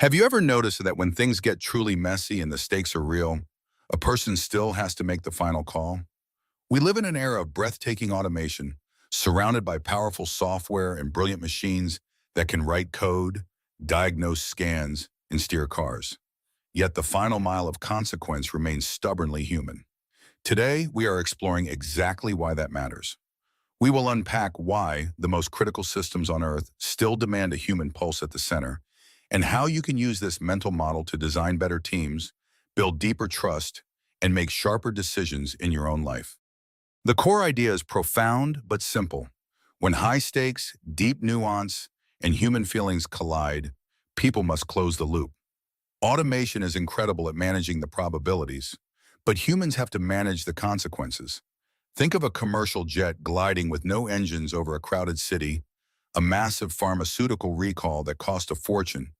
Have you ever noticed that when things get truly messy and the stakes are real, a person still has to make the final call? We live in an era of breathtaking automation, surrounded by powerful software and brilliant machines that can write code, diagnose scans, and steer cars. Yet the final mile of consequence remains stubbornly human. Today, we are exploring exactly why that matters. We will unpack why the most critical systems on Earth still demand a human pulse at the center, and how you can use this mental model to design better teams, build deeper trust, and make sharper decisions in your own life. The core idea is profound but simple. When high stakes, deep nuance, and human feelings collide, people must close the loop. Automation is incredible at managing the probabilities, but humans have to manage the consequences. Think of a commercial jet gliding with no engines over a crowded city, a massive pharmaceutical recall that cost a fortune,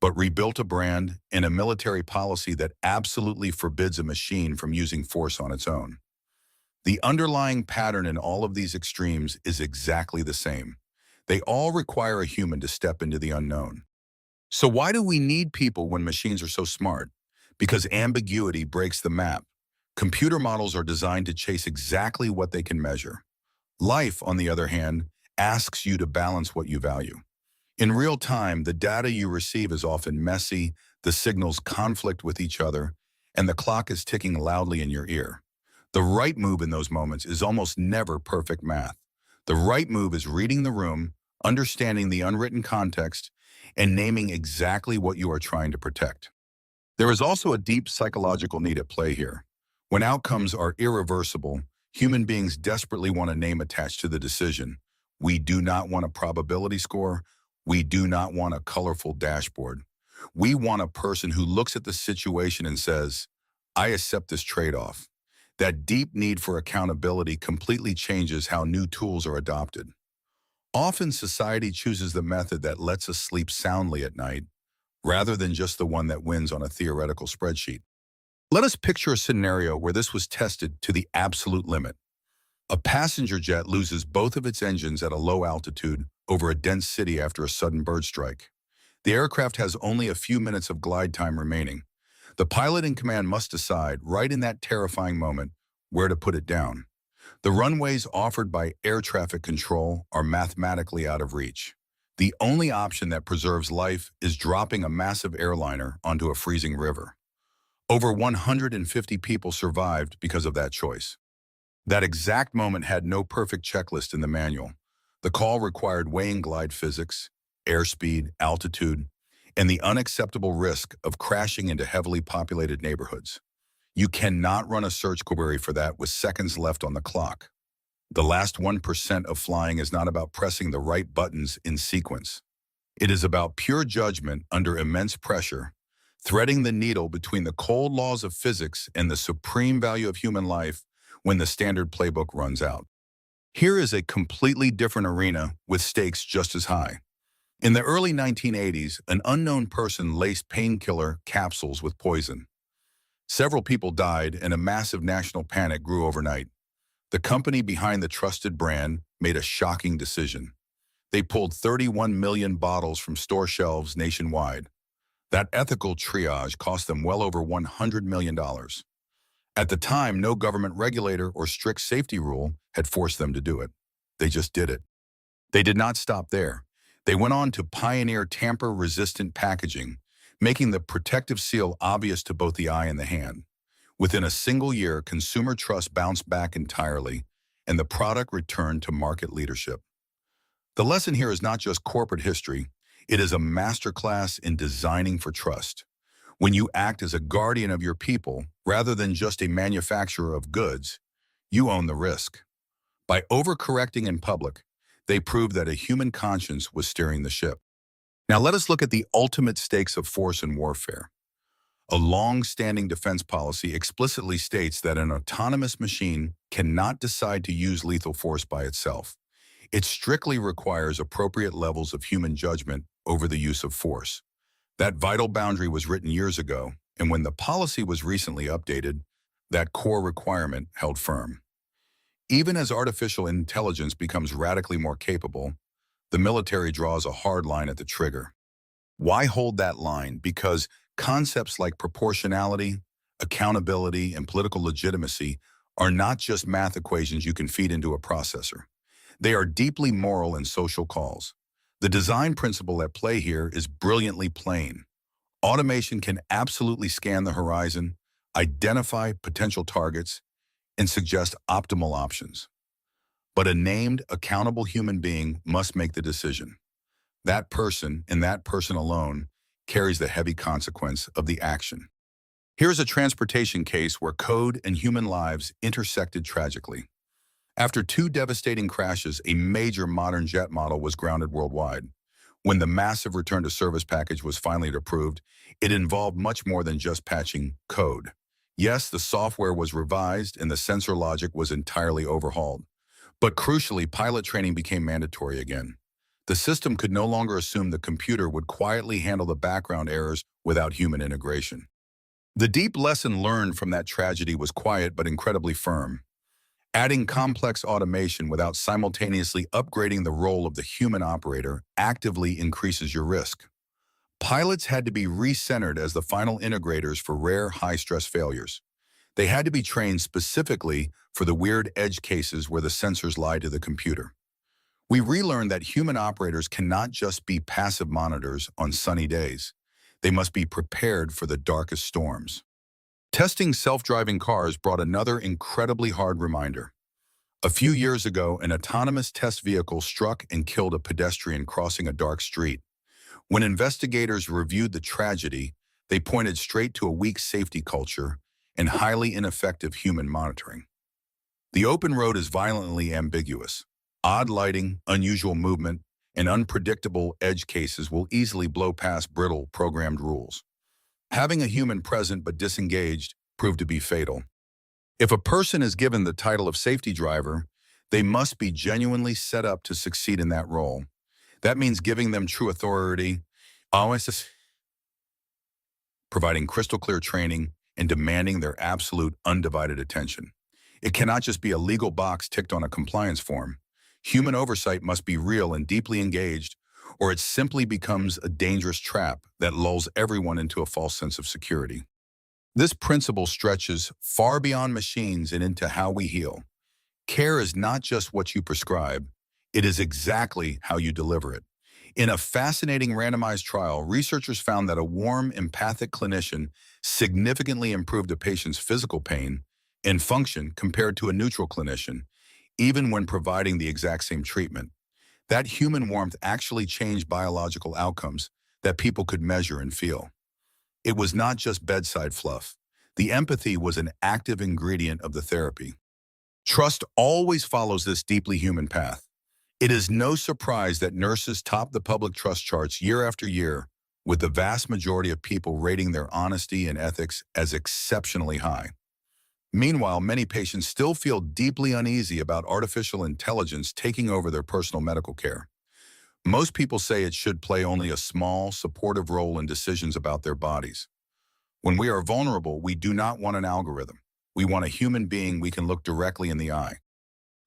but rebuilt a brand, and a military policy that absolutely forbids a machine from using force on its own. The underlying pattern in all of these extremes is exactly the same. They all require a human to step into the unknown. So why do we need people when machines are so smart? Because ambiguity breaks the map. Computer models are designed to chase exactly what they can measure. Life, on the other hand, asks you to balance what you value. In real time, the data you receive is often messy, the signals conflict with each other, and the clock is ticking loudly in your ear. The right move in those moments is almost never perfect math. The right move is reading the room, understanding the unwritten context, and naming exactly what you are trying to protect. There is also a deep psychological need at play here. When outcomes are irreversible, human beings desperately want a name attached to the decision. We do not want a probability score. We do not want a colorful dashboard. We want a person who looks at the situation and says, I accept this trade-off. That deep need for accountability completely changes how new tools are adopted. Often society chooses the method that lets us sleep soundly at night, rather than just the one that wins on a theoretical spreadsheet. Let us picture a scenario where this was tested to the absolute limit. A passenger jet loses both of its engines at a low altitude over a dense city after a sudden bird strike. The aircraft has only a few minutes of glide time remaining. The pilot in command must decide, right in that terrifying moment, where to put it down. The runways offered by air traffic control are mathematically out of reach. The only option that preserves life is dropping a massive airliner onto a freezing river. Over 150 people survived because of that choice. That exact moment had no perfect checklist in the manual. The call required weighing glide physics, airspeed, altitude, and the unacceptable risk of crashing into heavily populated neighborhoods. You cannot run a search query for that with seconds left on the clock. The last 1% of flying is not about pressing the right buttons in sequence. It is about pure judgment under immense pressure, threading the needle between the cold laws of physics and the supreme value of human life when the standard playbook runs out. Here is a completely different arena with stakes just as high. In the early 1980s, an unknown person laced painkiller capsules with poison. Several people died and a massive national panic grew overnight. The company behind the trusted brand made a shocking decision. They pulled 31 million bottles from store shelves nationwide. That ethical triage cost them well over $100 million. At the time, no government regulator or strict safety rule had forced them to do it. They just did it. They did not stop there. They went on to pioneer tamper-resistant packaging, making the protective seal obvious to both the eye and the hand. Within a single year, consumer trust bounced back entirely, and the product returned to market leadership. The lesson here is not just corporate history, it is a masterclass in designing for trust. When you act as a guardian of your people, rather than just a manufacturer of goods, you own the risk. By overcorrecting in public, they proved that a human conscience was steering the ship. Now let us look at the ultimate stakes of force in warfare. A long-standing defense policy explicitly states that an autonomous machine cannot decide to use lethal force by itself. It strictly requires appropriate levels of human judgment over the use of force. That vital boundary was written years ago, and when the policy was recently updated, that core requirement held firm. Even as artificial intelligence becomes radically more capable, the military draws a hard line at the trigger. Why hold that line? Because concepts like proportionality, accountability, and political legitimacy are not just math equations you can feed into a processor. They are deeply moral and social calls. The design principle at play here is brilliantly plain. Automation can absolutely scan the horizon, identify potential targets, and suggest optimal options. But a named, accountable human being must make the decision. That person, and that person alone, carries the heavy consequence of the action. Here's a transportation case where code and human lives intersected tragically. After two devastating crashes, a major modern jet model was grounded worldwide. When the massive return to service package was finally approved, it involved much more than just patching code. Yes, the software was revised and the sensor logic was entirely overhauled. But crucially, pilot training became mandatory again. The system could no longer assume the computer would quietly handle the background errors without human integration. The deep lesson learned from that tragedy was quiet but incredibly firm. Adding complex automation without simultaneously upgrading the role of the human operator actively increases your risk. Pilots had to be recentered as the final integrators for rare high-stress failures. They had to be trained specifically for the weird edge cases where the sensors lie to the computer. We relearned that human operators cannot just be passive monitors on sunny days. They must be prepared for the darkest storms. Testing self-driving cars brought another incredibly hard reminder. A few years ago, an autonomous test vehicle struck and killed a pedestrian crossing a dark street. When investigators reviewed the tragedy, they pointed straight to a weak safety culture and highly ineffective human monitoring. The open road is violently ambiguous. Odd lighting, unusual movement, and unpredictable edge cases will easily blow past brittle programmed rules. Having a human present but disengaged proved to be fatal. If a person is given the title of safety driver, they must be genuinely set up to succeed in that role. That means giving them true authority, always providing crystal clear training, and demanding their absolute undivided attention. It cannot just be a legal box ticked on a compliance form. Human oversight must be real and deeply engaged, or it simply becomes a dangerous trap that lulls everyone into a false sense of security. This principle stretches far beyond machines and into how we heal. Care is not just what you prescribe, it is exactly how you deliver it. In a fascinating randomized trial, researchers found that a warm, empathic clinician significantly improved a patient's physical pain and function compared to a neutral clinician, even when providing the exact same treatment. That human warmth actually changed biological outcomes that people could measure and feel. It was not just bedside fluff. The empathy was an active ingredient of the therapy. Trust always follows this deeply human path. It is no surprise that nurses top the public trust charts year after year, with the vast majority of people rating their honesty and ethics as exceptionally high. Meanwhile, many patients still feel deeply uneasy about artificial intelligence taking over their personal medical care. Most people say it should play only a small, supportive role in decisions about their bodies. When we are vulnerable, we do not want an algorithm. We want a human being we can look directly in the eye.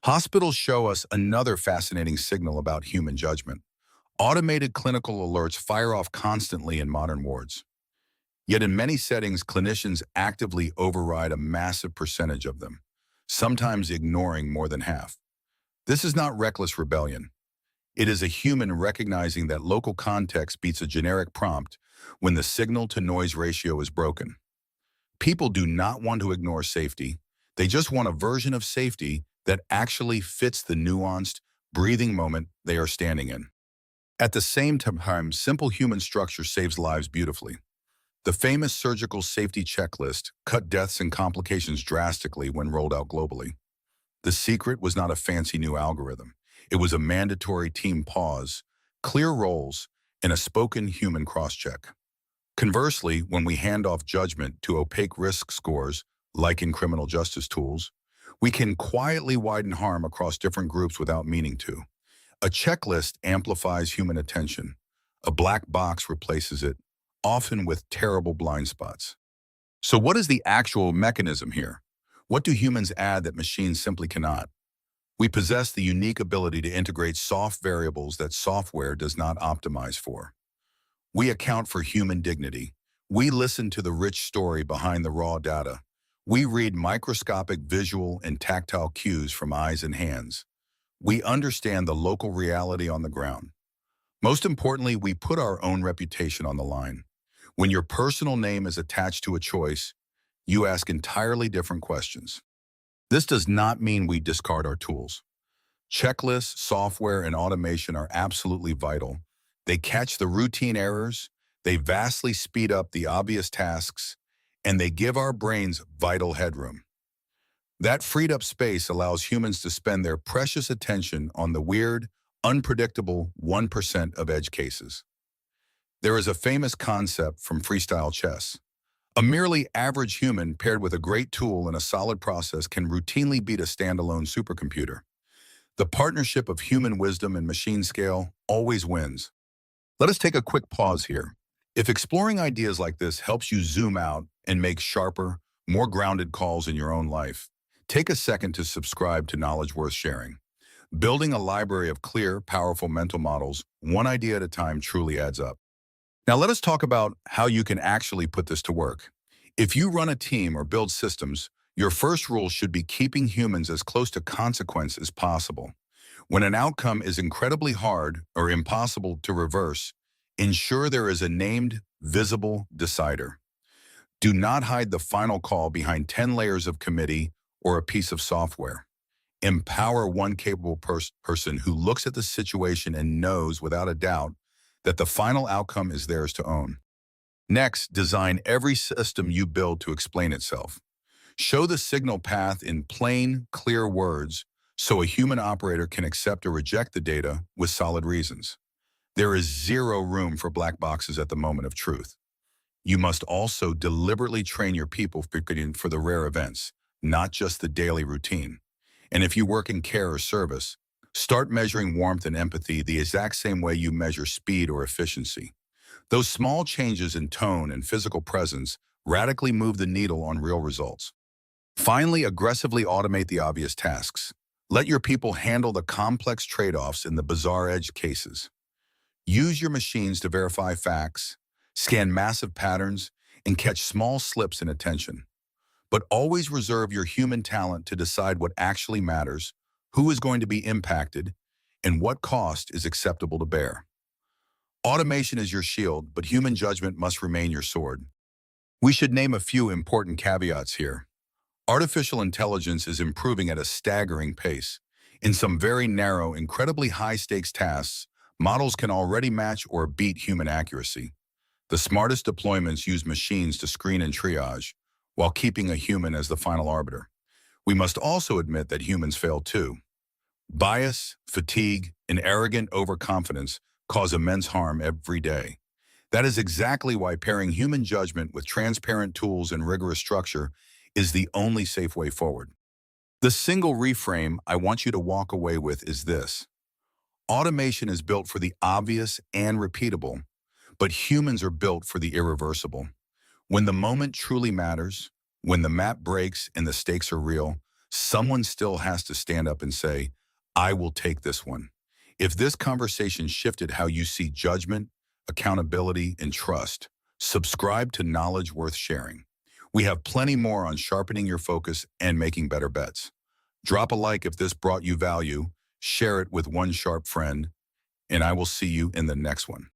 Hospitals show us another fascinating signal about human judgment. Automated clinical alerts fire off constantly in modern wards. Yet in many settings, clinicians actively override a massive percentage of them, sometimes ignoring more than half. This is not reckless rebellion. It is a human recognizing that local context beats a generic prompt when the signal-to-noise ratio is broken. People do not want to ignore safety. They just want a version of safety that actually fits the nuanced, breathing moment they are standing in. At the same time, simple human structure saves lives beautifully. The famous surgical safety checklist cut deaths and complications drastically when rolled out globally. The secret was not a fancy new algorithm. It was a mandatory team pause, clear roles, and a spoken human cross-check. Conversely, when we hand off judgment to opaque risk scores, like in criminal justice tools, we can quietly widen harm across different groups without meaning to. A checklist amplifies human attention. A black box replaces it, often with terrible blind spots. So what is the actual mechanism here? What do humans add that machines simply cannot? We possess the unique ability to integrate soft variables that software does not optimize for. We account for human dignity. We listen to the rich story behind the raw data. We read microscopic visual and tactile cues from eyes and hands. We understand the local reality on the ground. Most importantly, we put our own reputation on the line. When your personal name is attached to a choice, you ask entirely different questions. This does not mean we discard our tools. Checklists, software, and automation are absolutely vital. They catch the routine errors, they vastly speed up the obvious tasks, and they give our brains vital headroom. That freed up space allows humans to spend their precious attention on the weird, unpredictable 1% of edge cases. There is a famous concept from freestyle chess. A merely average human paired with a great tool and a solid process can routinely beat a standalone supercomputer. The partnership of human wisdom and machine scale always wins. Let us take a quick pause here. If exploring ideas like this helps you zoom out and make sharper, more grounded calls in your own life, take a second to subscribe to Knowledge Worth Sharing. Building a library of clear, powerful mental models, one idea at a time, truly adds up. Now let us talk about how you can actually put this to work. If you run a team or build systems, your first rule should be keeping humans as close to consequence as possible. When an outcome is incredibly hard or impossible to reverse, ensure there is a named, visible decider. Do not hide the final call behind 10 layers of committee or a piece of software. Empower one capable person who looks at the situation and knows without a doubt that the final outcome is theirs to own. Next, design every system you build to explain itself. Show the signal path in plain, clear words so a human operator can accept or reject the data with solid reasons. There is zero room for black boxes at the moment of truth. You must also deliberately train your people for the rare events, not just the daily routine. And if you work in care or service, start measuring warmth and empathy the exact same way you measure speed or efficiency. Those small changes in tone and physical presence radically move the needle on real results. Finally, aggressively automate the obvious tasks. Let your people handle the complex trade-offs in the bizarre edge cases. Use your machines to verify facts, scan massive patterns, and catch small slips in attention. But always reserve your human talent to decide what actually matters, who is going to be impacted, and what cost is acceptable to bear. Automation is your shield, but human judgment must remain your sword. We should name a few important caveats here. Artificial intelligence is improving at a staggering pace. In some very narrow, incredibly high-stakes tasks, models can already match or beat human accuracy. The smartest deployments use machines to screen and triage, while keeping a human as the final arbiter. We must also admit that humans fail too. Bias, fatigue, and arrogant overconfidence cause immense harm every day. That is exactly why pairing human judgment with transparent tools and rigorous structure is the only safe way forward. The single reframe I want you to walk away with is this. Automation is built for the obvious and repeatable, but humans are built for the irreversible. When the moment truly matters, when the map breaks and the stakes are real, someone still has to stand up and say, I will take this one. If this conversation shifted how you see judgment, accountability, and trust, subscribe to Knowledge Worth Sharing. We have plenty more on sharpening your focus and making better bets. Drop a like if this brought you value, share it with one sharp friend, and I will see you in the next one.